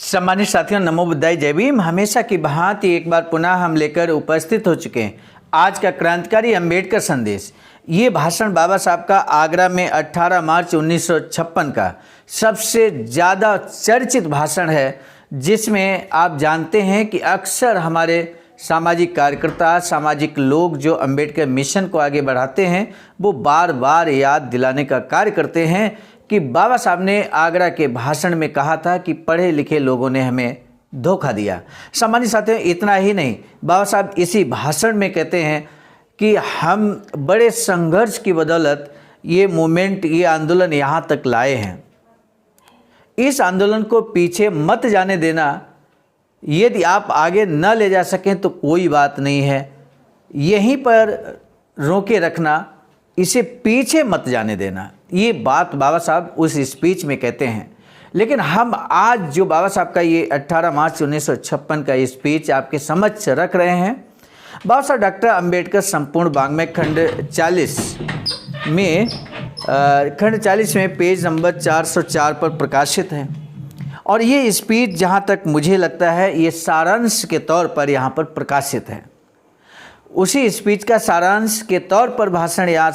सम्मानित साथियों, नमो बुद्धाय, जय भीम। हमेशा की भांति एक बार पुनः हम लेकर उपस्थित हो चुके हैं आज का क्रांतिकारी अंबेडकर संदेश। ये भाषण बाबा साहब का आगरा में 18 मार्च 1956 का सबसे ज़्यादा चर्चित भाषण है, जिसमें आप जानते हैं कि अक्सर हमारे सामाजिक कार्यकर्ता, सामाजिक लोग जो अंबेडकर मिशन को आगे बढ़ाते हैं, वो बार बार याद दिलाने का कार्य करते हैं कि बाबा साहब ने आगरा के भाषण में कहा था कि पढ़े लिखे लोगों ने हमें धोखा दिया। सामान्य साथियों, इतना ही नहीं, बाबा साहब इसी भाषण में कहते हैं कि हम बड़े संघर्ष की बदौलत ये मूवमेंट, ये आंदोलन यहाँ तक लाए हैं। इस आंदोलन को पीछे मत जाने देना। यदि आप आगे न ले जा सकें तो कोई बात नहीं है, यहीं पर रोके रखना, इसे पीछे मत जाने देना। ये बात बाबा साहब उस स्पीच में कहते हैं। लेकिन हम आज जो बाबा साहब का ये 18 मार्च 1956 का स्पीच आपके समक्ष रख रहे हैं, बाबा साहब डॉक्टर अंबेडकर संपूर्ण वाङ्मय खंड 40 में पेज नंबर 404 पर प्रकाशित है। और ये स्पीच जहाँ तक मुझे लगता है ये सारांश के तौर पर यहाँ पर प्रकाशित है। उसी स्पीच का सारांश के तौर पर भाषण यहाँ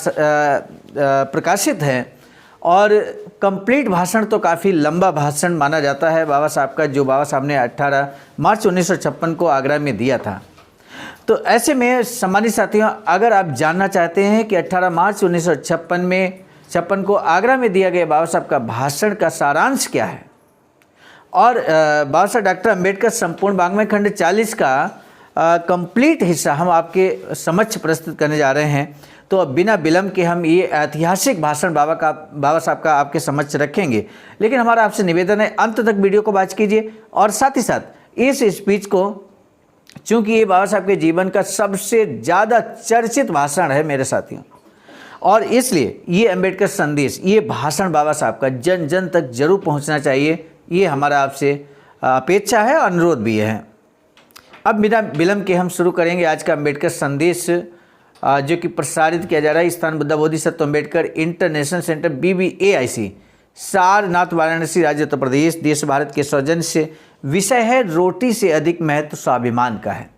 प्रकाशित है। और कंप्लीट भाषण तो काफ़ी लंबा भाषण माना जाता है बाबा साहब का, जो बाबा साहब ने 18 मार्च 1956 को आगरा में दिया था। तो ऐसे में सम्मानित साथियों, अगर आप जानना चाहते हैं कि 18 मार्च 1956 को आगरा में दिया गया बाबा साहब का भाषण का सारांश क्या है, और बाबा साहब डॉक्टर अंबेडकर संपूर्ण वाङ्मय खंड 40 का कंप्लीट हिस्सा हम आपके समक्ष प्रस्तुत करने जा रहे हैं, तो अब बिना विलंब के हम ये ऐतिहासिक भाषण बाबा साहब का आपके समक्ष रखेंगे। लेकिन हमारा आपसे निवेदन है, अंत तक वीडियो को वॉच कीजिए। और साथ ही साथ इस स्पीच को, चूँकि ये बाबा साहब के जीवन का सबसे ज़्यादा चर्चित भाषण है मेरे साथियों, और इसलिए ये अंबेडकर संदेश, ये भाषण बाबा साहब का जन जन तक जरूर पहुँचना चाहिए। ये हमारा आपसे अपेक्षा है, अनुरोध भी है। अब बिना विलंब के हम शुरू करेंगे आज का अंबेडकर संदेश, जो कि प्रसारित किया जा रहा है स्थान Buddha Bodhisattva Ambedkar international centre BBAIC, Sarnath, Varanasi, राज्य उत्तर प्रदेश, देश भारत के सौजन्य से। विषय है रोटी से अधिक महत्व स्वाभिमान का है।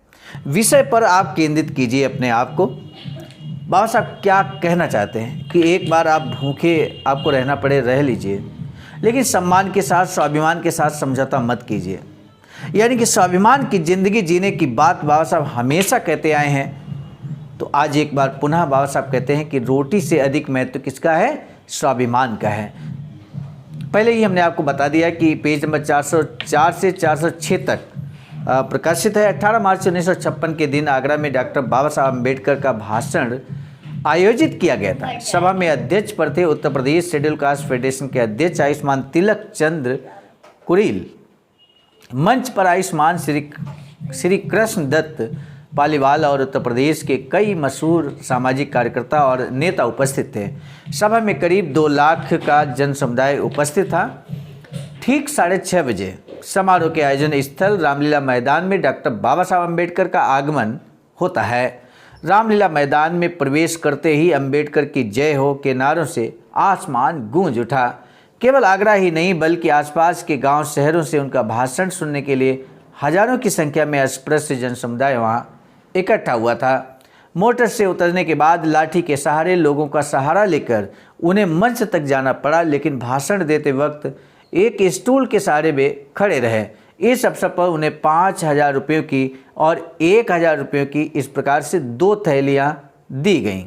विषय पर आप केंद्रित कीजिए अपने आप को। बाबा साहब क्या कहना चाहते हैं कि एक बार आप भूखे आपको रहना पड़े, रह लीजिए, लेकिन सम्मान के साथ, स्वाभिमान के साथ समझौता मत कीजिए। यानी कि स्वाभिमान की ज़िंदगी जीने की बात बाबा साहब हमेशा कहते आए हैं। तो आज एक बार पुनः बाबा साहब कहते हैं कि रोटी से अधिक महत्व किसका है? स्वाभिमान का है। पहले ही हमने आपको बता दिया कि पेज नंबर 404 से 406 तक प्रकाशित है। 18 मार्च 1956 के दिन आगरा में डॉक्टर बाबा साहब अम्बेडकर का भाषण आयोजित किया गया था। सभा में अध्यक्ष पर थे Uttar Pradesh schedule caste federation के अध्यक्ष आयुष्मान तिलक चंद्र कुरील। मंच पर आयुष्मान श्री कृष्ण दत्त पालीवाल और उत्तर प्रदेश के कई मशहूर सामाजिक कार्यकर्ता और नेता उपस्थित थे। सभा में करीब 2 लाख का जन समुदाय उपस्थित था। ठीक 6:30 बजे समारोह के आयोजन स्थल रामलीला मैदान में डॉक्टर बाबा साहब अम्बेडकर का आगमन होता है। रामलीला मैदान में प्रवेश करते ही अम्बेडकर की जय हो के नारों से आसमान गूंज उठा। केवल आगरा ही नहीं बल्कि आसपास के गांव शहरों से उनका भाषण सुनने के लिए हजारों की संख्या में अस्पृश्य जन समुदाय वहां इकट्ठा हुआ था। मोटर से उतरने के बाद लाठी के सहारे लोगों का सहारा लेकर उन्हें मंच तक जाना पड़ा, लेकिन भाषण देते वक्त एक स्टूल के सहारे वे खड़े रहे। इस अवसर पर उन्हें 5,000 रुपयों की और 1,000 रुपयों की इस प्रकार से 2 थैलियाँ दी गईं,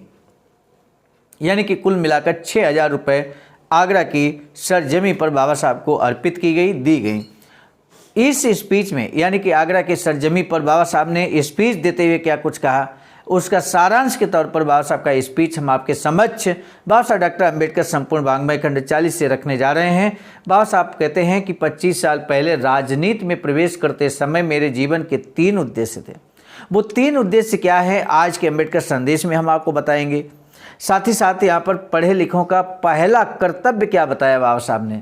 यानी कि कुल मिलाकर 6,000 रुपये आगरा की सरजमी पर बाबा साहब को अर्पित की गई, दी गई। इस स्पीच में, यानी कि आगरा के सरजमी पर बाबा साहब ने स्पीच देते हुए क्या कुछ कहा, उसका सारांश के तौर पर बाबा साहब का स्पीच हम आपके समक्ष बाबा साहब डॉक्टर अंबेडकर संपूर्ण वाङ्मय खंड 40 से रखने जा रहे हैं। बाबा साहब कहते हैं कि 25 साल पहले राजनीति में प्रवेश करते समय मेरे जीवन के 3 उद्देश्य थे। वो 3 उद्देश्य क्या है, आज के अंबेडकर संदेश में हम आपको बताएंगे। साथ ही साथ यहाँ पर पढ़े लिखों का पहला कर्तव्य क्या बताया बाबा साहब ने,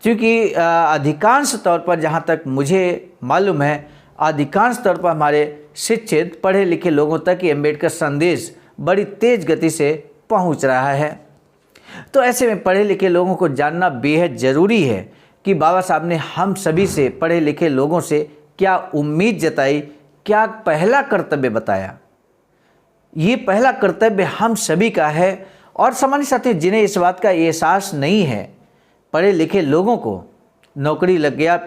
क्योंकि अधिकांश तौर पर, जहाँ तक मुझे मालूम है, अधिकांश तौर पर हमारे शिक्षित पढ़े लिखे लोगों तक ये अंबेडकर संदेश बड़ी तेज गति से पहुँच रहा है। तो ऐसे में पढ़े लिखे लोगों को जानना बेहद ज़रूरी है कि बाबा साहब ने हम सभी से, पढ़े लिखे लोगों से क्या उम्मीद जताई, क्या पहला कर्तव्य बताया। ये पहला कर्तव्य हम सभी का है। और सामान्य साथी जिन्हें इस बात का एहसास नहीं है, पढ़े लिखे लोगों को नौकरी लग गया,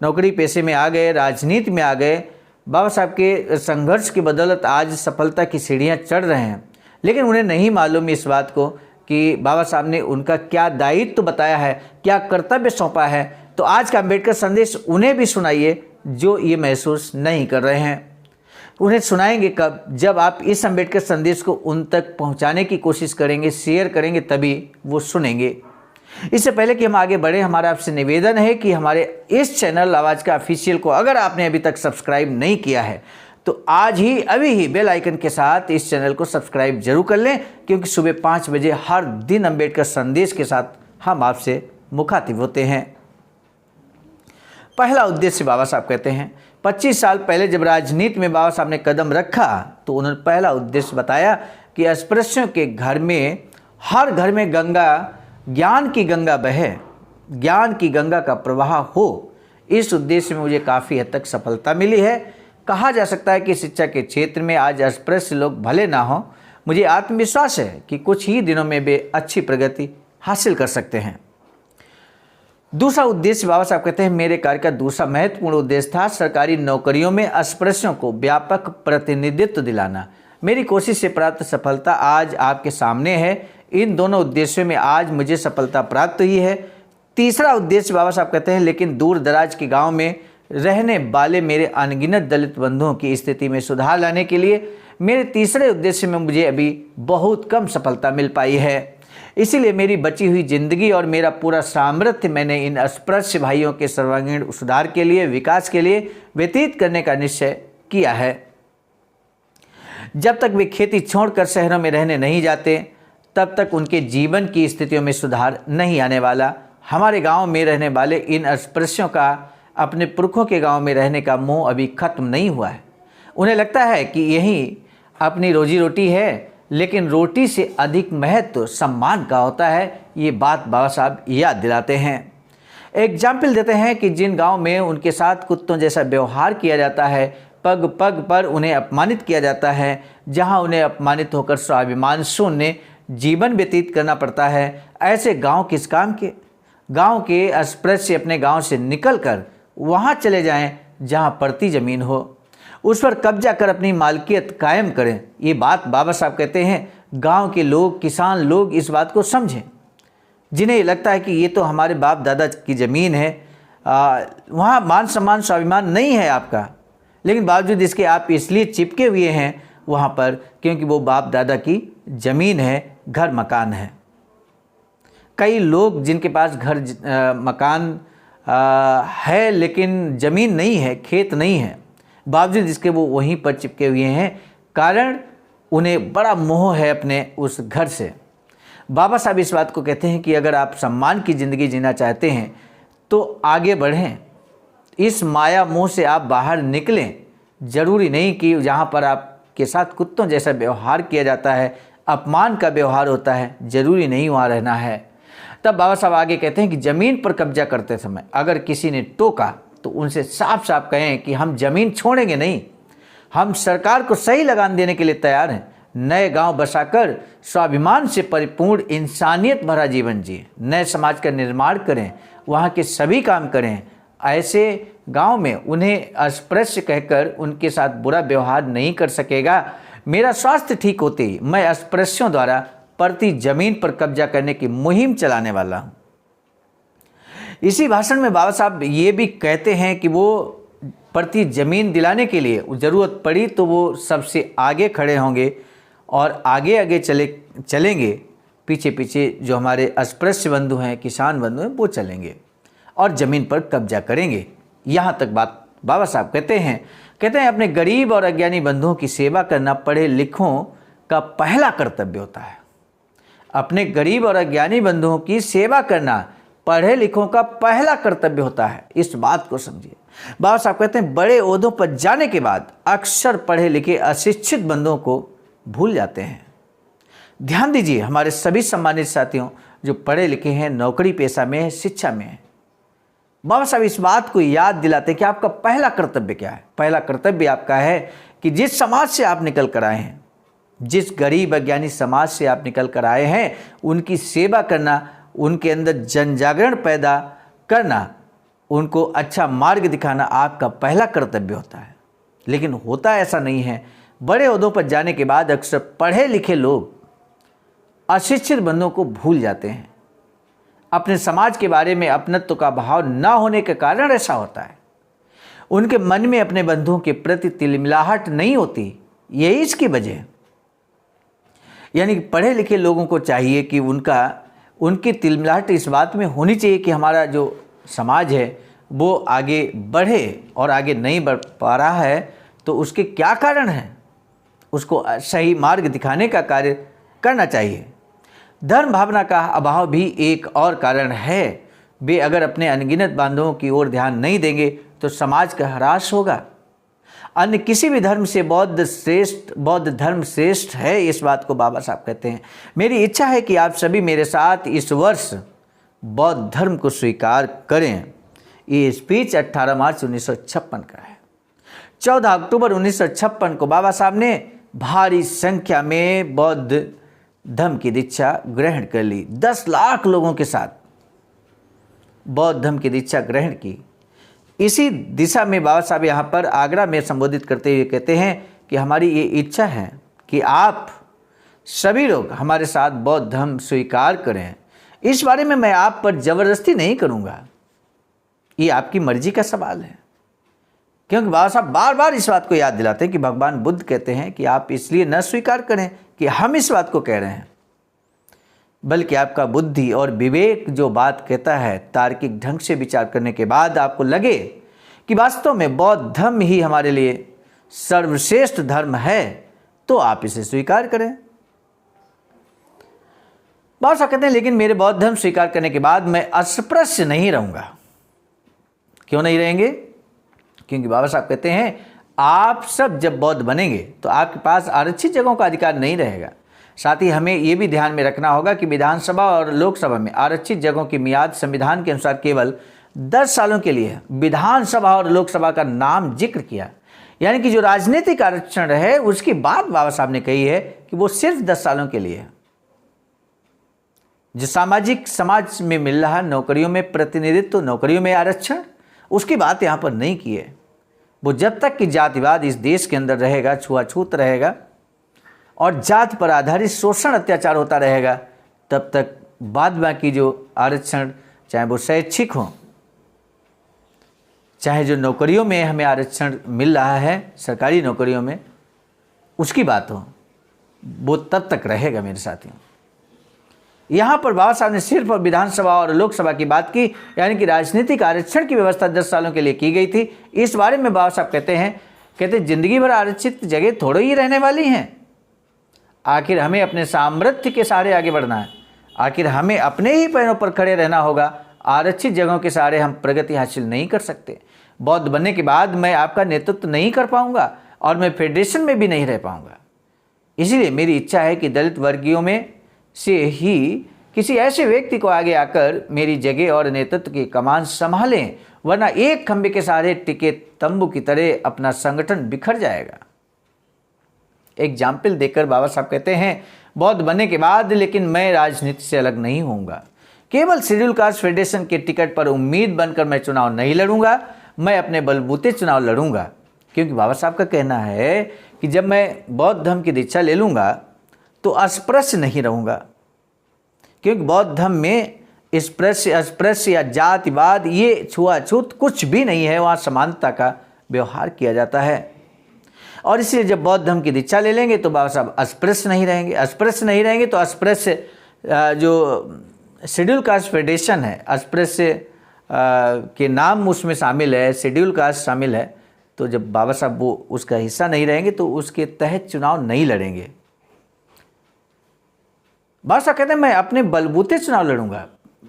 नौकरी पेशे में आ गए, राजनीति में आ गए, बाबा साहब के संघर्ष की बदौलत आज सफलता की सीढ़ियाँ चढ़ रहे हैं, लेकिन उन्हें नहीं मालूम इस बात को कि बाबा साहब ने उनका क्या दायित्व बताया है, क्या कर्तव्य सौंपा है। तो आज का अम्बेडकर संदेश उन्हें भी सुनाइए जो ये महसूस नहीं कर रहे हैं। उन्हें सुनाएंगे कब? जब आप इस अम्बेडकर संदेश को उन तक पहुंचाने की कोशिश करेंगे, शेयर करेंगे, तभी वो सुनेंगे। इससे पहले कि हम आगे बढ़े, हमारा आपसे निवेदन है कि हमारे इस चैनल आवाज़ का ऑफिशियल को अगर आपने अभी तक सब्सक्राइब नहीं किया है तो आज ही अभी ही बेल आइकन के साथ इस चैनल को सब्सक्राइब जरूर कर लें, क्योंकि सुबह 5 बजे हर दिन अम्बेडकर संदेश के साथ हम आपसे मुखातिब होते हैं। पहला उद्देश्य बाबा साहब कहते हैं, 25 साल पहले जब राजनीति में बाबा साहब ने कदम रखा तो उन्होंने पहला उद्देश्य बताया कि अस्पृश्यों के घर में, हर घर में गंगा, ज्ञान की गंगा बहे, ज्ञान की गंगा का प्रवाह हो। इस उद्देश्य में मुझे काफ़ी हद तक सफलता मिली है। कहा जा सकता है कि शिक्षा के क्षेत्र में आज अस्पृश्य लोग भले ना हों, मुझे आत्मविश्वास है कि कुछ ही दिनों में वे अच्छी प्रगति हासिल कर सकते हैं। दूसरा उद्देश्य बाबा साहब कहते हैं, मेरे कार्य का दूसरा महत्वपूर्ण उद्देश्य था सरकारी नौकरियों में अस्पृश्यों को व्यापक प्रतिनिधित्व दिलाना। मेरी कोशिश से प्राप्त सफलता आज आपके सामने है। इन दोनों उद्देश्यों में आज मुझे सफलता प्राप्त हुई है। तीसरा उद्देश्य बाबा साहब कहते हैं, लेकिन दूर दराज के गांव में रहने वाले मेरे अनगिनत दलित बंधुओं की स्थिति में सुधार लाने के लिए मेरे तीसरे उद्देश्य में मुझे अभी बहुत कम सफलता मिल पाई है। इसीलिए मेरी बची हुई जिंदगी और मेरा पूरा सामर्थ्य मैंने इन अस्पृश्य भाइयों के सर्वांगीण सुधार के लिए, विकास के लिए व्यतीत करने का निश्चय किया है। जब तक वे खेती छोड़कर शहरों में रहने नहीं जाते तब तक उनके जीवन की स्थितियों में सुधार नहीं आने वाला। हमारे गांव में रहने वाले इन अस्पृश्यों का अपने पुरखों के गांव में रहने का मोह अभी खत्म नहीं हुआ है। उन्हें लगता है कि यही अपनी रोजी रोटी है, लेकिन रोटी से अधिक महत्व सम्मान का होता है। ये बात बाबा साहब याद दिलाते हैं। एग्जाम्पल देते हैं कि जिन गांव में उनके साथ कुत्तों जैसा व्यवहार किया जाता है, पग पग पर उन्हें अपमानित किया जाता है, जहां उन्हें अपमानित होकर स्वाभिमान शून्य जीवन व्यतीत करना पड़ता है, ऐसे गांव किस काम के? गांव के अस्पृश्य अपने गांव से निकलकर वहां चले जाएं जहां पड़ती ज़मीन हो, उस पर कब्जा कर अपनी मालकियत कायम करें। ये बात बाबा साहब कहते हैं गांव के लोग, किसान लोग इस बात को समझें, जिन्हें लगता है कि ये तो हमारे बाप दादा की ज़मीन है, वहाँ मान सम्मान स्वाभिमान नहीं है आपका, लेकिन बावजूद इसके आप इसलिए चिपके हुए हैं वहाँ पर क्योंकि वो बाप दादा की ज़मीन है, घर मकान है। कई लोग जिनके पास घर मकान है लेकिन ज़मीन नहीं है, खेत नहीं है, बावजूद इसके वो वहीं पर चिपके हुए हैं, कारण उन्हें बड़ा मोह है अपने उस घर से। बाबा साहब इस बात को कहते हैं कि अगर आप सम्मान की ज़िंदगी जीना चाहते हैं तो आगे बढ़ें, इस माया मोह से आप बाहर निकलें। ज़रूरी नहीं कि जहाँ पर आपके साथ कुत्तों जैसा व्यवहार किया जाता है, अपमान का व्यवहार होता है, ज़रूरी नहीं वहाँ रहना है। तब बाबा साहब आगे कहते हैं कि ज़मीन पर कब्जा करते समय अगर किसी ने टोका तो उनसे साफ साफ कहें कि हम ज़मीन छोड़ेंगे नहीं, हम सरकार को सही लगान देने के लिए तैयार हैं। नए गांव बसाकर स्वाभिमान से परिपूर्ण इंसानियत भरा जीवन जिए, नए समाज का निर्माण करें, वहाँ के सभी काम करें। ऐसे गांव में उन्हें अस्पृश्य कहकर उनके साथ बुरा व्यवहार नहीं कर सकेगा। मेरा स्वास्थ्य ठीक होते ही मैं अस्पृश्यों द्वारा प्रति जमीन पर कब्जा करने की मुहिम चलाने वाला हूँ। इसी भाषण में बाबा साहब ये भी कहते हैं कि वो प्रति जमीन दिलाने के लिए ज़रूरत पड़ी तो वो सबसे आगे खड़े होंगे और आगे आगे चलेंगे, पीछे पीछे जो हमारे अस्पृश्य बंधु हैं, किसान बंधु हैं, वो चलेंगे और ज़मीन पर कब्जा करेंगे। यहाँ तक बात बाबा साहब कहते हैं अपने गरीब और अज्ञानी बंधुओं की सेवा करना पढ़े लिखों का पहला कर्तव्य होता है। अपने गरीब और अज्ञानी बंधुओं की सेवा करना पढ़े लिखों का पहला कर्तव्य होता है। इस बात को समझिए। बाबा साहब कहते हैं बड़े ओहदों पर जाने के बाद अक्सर पढ़े लिखे अशिक्षित बंधुओं को भूल जाते हैं। ध्यान दीजिए हमारे सभी सम्मानित साथियों जो पढ़े लिखे हैं, नौकरी पेशा में है, शिक्षा में है, बाबा साहब इस बात को याद दिलाते हैं कि आपका पहला कर्तव्य क्या है। पहला कर्तव्य आपका है कि जिस समाज से आप निकल कर आए हैं, जिस गरीब अज्ञानी समाज से आप निकल कर आए हैं, उनकी सेवा करना, उनके अंदर जन जागरण पैदा करना, उनको अच्छा मार्ग दिखाना आपका पहला कर्तव्य होता है। लेकिन होता ऐसा नहीं है। बड़े ओहदों पर जाने के बाद अक्सर पढ़े लिखे लोग अशिक्षित बंदों को भूल जाते हैं। अपने समाज के बारे में अपनत्व का भाव न होने के कारण ऐसा होता है। उनके मन में अपने बंधुओं के प्रति तिलमिलाहट नहीं होती, यही इसकी वजह है। यानी कि पढ़े लिखे लोगों को चाहिए कि उनकी तिलमिलाहट इस बात में होनी चाहिए कि हमारा जो समाज है वो आगे बढ़े, और आगे नहीं बढ़ पा रहा है तो उसके क्या कारण हैं, उसको सही मार्ग दिखाने का कार्य करना चाहिए। धर्म भावना का अभाव भी एक और कारण है। वे अगर अपने अनगिनत बांधवों की ओर ध्यान नहीं देंगे तो समाज का ह्रास होगा। अन्य किसी भी धर्म से बौद्ध धर्म श्रेष्ठ है, इस बात को बाबा साहब कहते हैं। मेरी इच्छा है कि आप सभी मेरे साथ इस वर्ष बौद्ध धर्म को स्वीकार करें। ये स्पीच 18 मार्च 1956 का है। 14 अक्टूबर 1956 को बाबा साहब ने भारी संख्या में बौद्ध धर्म की दीक्षा ग्रहण कर ली। 10 लाख लोगों के साथ बौद्ध धर्म की दीक्षा ग्रहण की। इसी दिशा में बाबा साहब यहाँ पर आगरा में संबोधित करते हुए कहते हैं कि हमारी ये इच्छा है कि आप सभी लोग हमारे साथ बौद्ध धर्म स्वीकार करें। इस बारे में मैं आप पर जबरदस्ती नहीं करूँगा, ये आपकी मर्जी का सवाल है। क्योंकि बाबा साहब बार बार इस बात को याद दिलाते हैं कि भगवान बुद्ध कहते हैं कि आप इसलिए न स्वीकार करें कि हम इस बात को कह रहे हैं, बल्कि आपका बुद्धि और विवेक जो बात कहता है, तार्किक ढंग से विचार करने के बाद आपको लगे कि वास्तव में बौद्ध धर्म ही हमारे लिए सर्वश्रेष्ठ धर्म है, तो आप इसे स्वीकार करें। बाबा साहब कहते हैं लेकिन मेरे बौद्ध धर्म स्वीकार करने के बाद मैं अस्पृश्य नहीं रहूंगा। क्यों नहीं रहेंगे? क्योंकि बाबा साहब कहते हैं आप सब जब बौद्ध बनेंगे तो आपके पास आरक्षित जगहों का अधिकार नहीं रहेगा। साथ ही हमें यह भी ध्यान में रखना होगा कि विधानसभा और लोकसभा में आरक्षित जगहों की मियाद संविधान के अनुसार केवल 10 सालों के लिए। विधानसभा और लोकसभा का नाम जिक्र किया, यानी कि जो राजनीतिक आरक्षण है उसकी बात बाबा साहब ने कही है कि वो सिर्फ 10 सालों के लिए है। जो सामाजिक समाज में मिल रहा नौकरियों में प्रतिनिधित्व, नौकरियों में आरक्षण, उसकी बात यहाँ पर नहीं की है। वो जब तक कि जातिवाद इस देश के अंदर रहेगा, छुआछूत रहेगा और जात पर आधारित शोषण अत्याचार होता रहेगा, तब तक बाद बाकी जो आरक्षण, चाहे वो शैक्षिक हो, चाहे जो नौकरियों में हमें आरक्षण मिल रहा है सरकारी नौकरियों में, उसकी बात हो, वो तब तक रहेगा मेरे साथियों। यहाँ पर बाबा साहब ने सिर्फ विधानसभा और लोकसभा की बात की, यानी कि राजनीतिक आरक्षण की व्यवस्था 10 सालों के लिए की गई थी। इस बारे में बाबा साहब कहते जिंदगी भर आरक्षित जगह थोड़ी ही रहने वाली हैं। आखिर हमें अपने सामर्थ्य के सहारे आगे बढ़ना है, आखिर हमें अपने ही पैरों पर खड़े रहना होगा। आरक्षित जगहों के सहारे हम प्रगति हासिल नहीं कर सकते। बौद्ध बनने के बाद मैं आपका नेतृत्व नहीं कर पाऊंगा और मैं फेडरेशन में भी नहीं रह पाऊंगा। इसीलिए मेरी इच्छा है कि दलित वर्गीयों में से ही किसी ऐसे व्यक्ति को आगे आकर मेरी जगह और नेतृत्व की कमान संभालें, वरना एक खंभे के सहारे टिके तंबू की तरह अपना संगठन बिखर जाएगा। एग्जाम्पल देकर बाबा साहब कहते हैं बौद्ध बनने के बाद लेकिन मैं राजनीति से अलग नहीं होऊंगा। केवल शेड्यूल कास्ट फेडरेशन के टिकट पर उम्मीद बनकर मैं चुनाव नहीं लड़ूंगा, मैं अपने बलबूते चुनाव लड़ूंगा। क्योंकि बाबा साहब का कहना है कि जब मैं बौद्ध धर्म की दीक्षा ले लूँगा तो अस्पृश्य नहीं रहूँगा, क्योंकि बौद्ध धर्म में अस्पृश्य या जातिवाद, ये छुआछूत कुछ भी नहीं है। वहाँ समानता का व्यवहार किया जाता है। और इसलिए जब बौद्ध धर्म की दीक्षा ले लेंगे तो बाबा साहब अस्पृश्य नहीं रहेंगे। अस्पृश्य नहीं रहेंगे तो अस्पृश्य जो शेड्यूल कास्ट फेडरेशन है, अस्पृश्य के नाम उसमें शामिल है, शेड्यूल कास्ट शामिल है, तो जब बाबा साहब वो उसका हिस्सा नहीं रहेंगे तो उसके तहत चुनाव नहीं लड़ेंगे। बाबा साहब कहते हैं मैं अपने बलबूते चुनाव लड़ूंगा,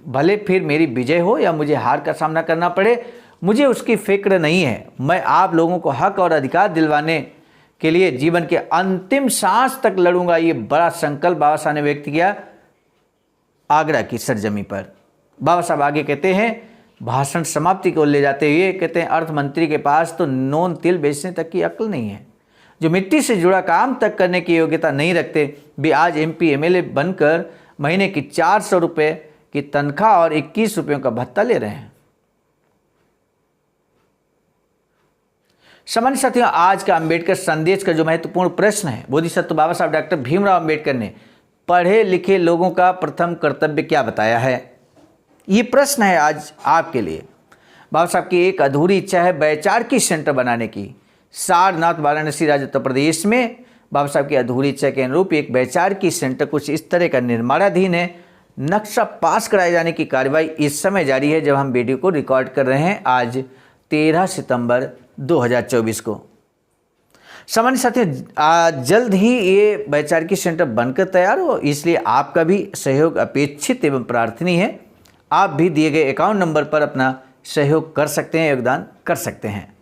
भले फिर मेरी विजय हो या मुझे हार का सामना करना पड़े, मुझे उसकी फिक्र नहीं है। मैं आप लोगों को हक और अधिकार दिलवाने के लिए जीवन के अंतिम सांस तक लड़ूंगा। ये बड़ा संकल्प बाबा साहब ने व्यक्त किया आगरा की सरजमी पर। बाबा साहब आगे कहते हैं भाषण समाप्ति को ले जाते हुए कहते हैं अर्थ मंत्री के पास तो नोन तिल बेचने तक की अक्ल नहीं है, जो मिट्टी से जुड़ा काम तक करने की योग्यता नहीं रखते, वे आज MP MLA बनकर महीने की 400 रुपये की तनख्वाह और 21 रुपयों का भत्ता ले रहे हैं। सामान्य साथियों, आज का अंबेडकर संदेश का जो महत्वपूर्ण प्रश्न है, बोधिसत्व बाबा साहब डॉक्टर भीमराव अंबेडकर ने पढ़े लिखे लोगों का प्रथम कर्तव्य क्या बताया है, ये प्रश्न है आज आपके लिए। बाबा साहब की एक अधूरी इच्छा है वैचारिकी सेंटर बनाने की। सारनाथ वाराणसी राज्य उत्तर प्रदेश में बाबा साहब की अधूरी इच्छा के अनुरूप एक वैचारिकी सेंटर कुछ इस तरह का निर्माणाधीन है। नक्शा पास कराए जाने की कार्रवाई इस समय जारी है जब हम वीडियो को रिकॉर्ड कर रहे हैं, आज 13 सितंबर 2024 को। सामान्य साथियों, जल्द ही ये वैचारिकी सेंटर बनकर तैयार हो, इसलिए आपका भी सहयोग अपेक्षित एवं प्रार्थनीय है। आप भी दिए गए अकाउंट नंबर पर अपना सहयोग कर सकते हैं, योगदान कर सकते हैं।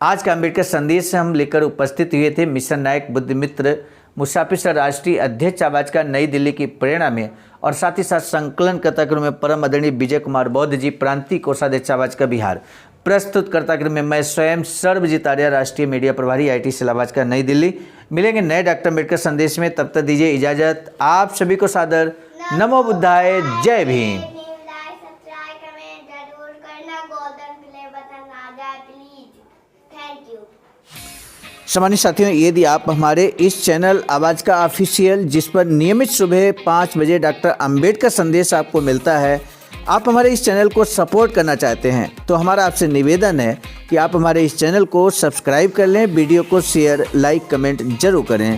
आज का अंबेडकर संदेश हम लेकर उपस्थित हुए थे मिशन नायक बुद्धमित्र मुसाफिर राष्ट्रीय अध्यक्ष आवाज का नई दिल्ली की प्रेरणा में, और साथ ही साथ संकलन कर्ता क्रम में परम आदरणीय विजय कुमार बौद्ध जी, प्रांतीय कोषाध्यक्ष आवाज का बिहार। प्रस्तुत कर्ता क्रम में मैं स्वयं सर्वजीत आर्य, राष्ट्रीय मीडिया प्रभारी IT सेल आवाज का नई दिल्ली। मिलेंगे नए डॉक्टर अंबेडकर संदेश में, तब तक दीजिए इजाजत। आप सभी को सादर नमो बुद्धाय, जय भीम। सामान्य साथियों, यदि आप हमारे इस चैनल आवाज़ का ऑफिशियल, जिस पर नियमित सुबह 5 बजे डॉक्टर अंबेडकर संदेश आपको मिलता है, आप हमारे इस चैनल को सपोर्ट करना चाहते हैं तो हमारा आपसे निवेदन है कि आप हमारे इस चैनल को सब्सक्राइब कर लें, वीडियो को शेयर, लाइक, कमेंट जरूर करें।